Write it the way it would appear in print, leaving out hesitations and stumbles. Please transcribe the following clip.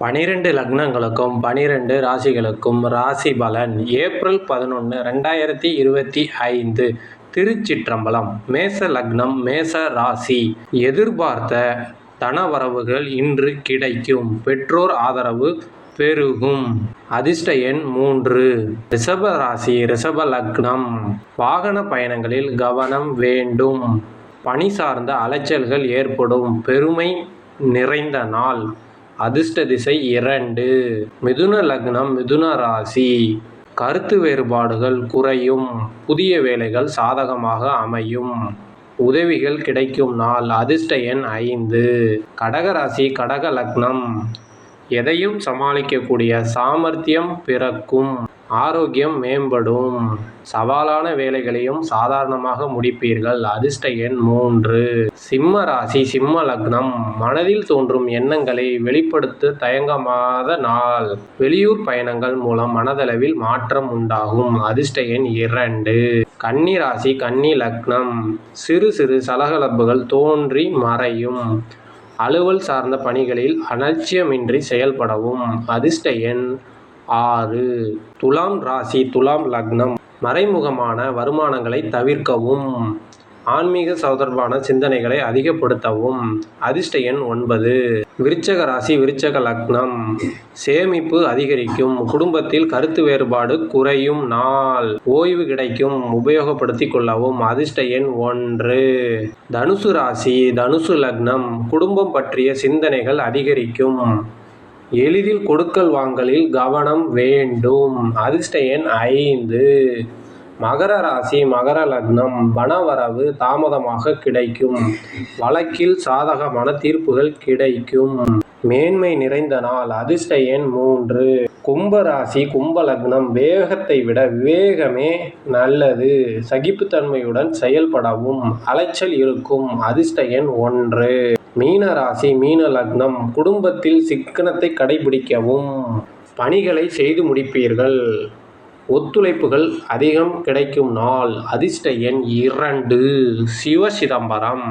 12 லக்னங்களுக்கும் 12 ராசிகளுக்கும் ராசி பலன் ஏப்ரல் 11, 2025. திருச்சிற்றம்பலம். மேச லக்னம், மேச ராசி. எதிர்பார்த்த தனவரவுகள் இன்று கிடைக்கும். பெற்றோர் ஆதரவு பெருகும். அதிர்ஷ்ட எண் 3. ரிஷப ராசி, ரிஷப லக்னம். வாகன பயணங்களில் கவனம் வேண்டும். பணி சார்ந்த அலைச்சல்கள் ஏற்படும். பெருமை நிறைந்த நாள். அதிர்ஷ்ட திசை 2. மிதுன லக்னம், மிதுன ராசி. கருத்து வேறுபாடுகள் குறையும். புதிய வேலைகள் சாதகமாக அமையும். உதவிகள் கிடைக்கும் நாள். அதிர்ஷ்ட எண் 5. கடகராசி, கடக லக்னம். எதையும் சமாளிக்கக்கூடிய சாமர்த்தியம் பிறக்கும். ஆரோக்கியம் மேம்படும். சவாலான வேலைகளையும் சாதாரணமாக முடிப்பீர்கள். அதிர்ஷ்ட எண் 3. சிம்ம ராசி, சிம்ம லக்னம். மனதில் தோன்றும் எண்ணங்களை வெளிப்படுத்த தயங்காத நாள். வெளியூர் பயணங்கள் மூலம் மனதளவில் மாற்றம் உண்டாகும். அதிர்ஷ்ட எண் 2. கன்னி ராசி, கன்னி லக்னம். சிறு சிறு சலசலப்புகள் தோன்றி மறையும். அலுவல் சார்ந்த பணிகளில் அலட்சியமின்றி செயல்படவும். அதிர்ஷ்ட எண் 6. துலாம் ராசி, துலாம் லக்னம். மறைமுகமான வருமானங்களை தவிர்க்கவும். ஆன்மீக தொடர்பான சிந்தனைகளை அதிகப்படுத்தவும். அதிர்ஷ்ட எண் 9. விருச்சக ராசி, விருச்சக லக்னம். சேமிப்பு அதிகரிக்கும். குடும்பத்தில் கருத்து வேறுபாடு குறையும் நாள். ஓய்வு கிடைக்கும். உபயோகப்படுத்திக் கொள்ளவும். அதிர்ஷ்ட எண் 1. தனுசு ராசி, தனுசு லக்னம். குடும்பம் பற்றிய சிந்தனைகள் அதிகரிக்கும். எளிதில் கொடுக்கல் வாங்கலில் கவனம் வேண்டும். அதிர்ஷ்ட எண் 5. மகர ராசி, மகர லக்னம். பணவரவு தாமதமாக கிடைக்கும். வழக்கில் சாதகமான தீர்ப்புகள் கிடைக்கும். மேன்மை நிறைந்த நாள். அதிர்ஷ்ட எண் 3. கும்ப ராசி, கும்ப லக்னம். வேகத்தை விட விவேகமே நல்லது. சகிப்புத்தன்மையுடன் செயல்படவும். அலைச்சல் இருக்கும். அதிர்ஷ்ட எண் 1. மீன ராசி, மீன லக்னம். குடும்பத்தில் சிக்கனத்தை கடைபிடிக்கவும். பணிகளை செய்து முடிப்பீர்கள். ஒத்துழைப்புகள் அதிகம் கிடைக்கும் நாள். அதிர்ஷ்ட எண் 2. சிவசிதம்பரம்.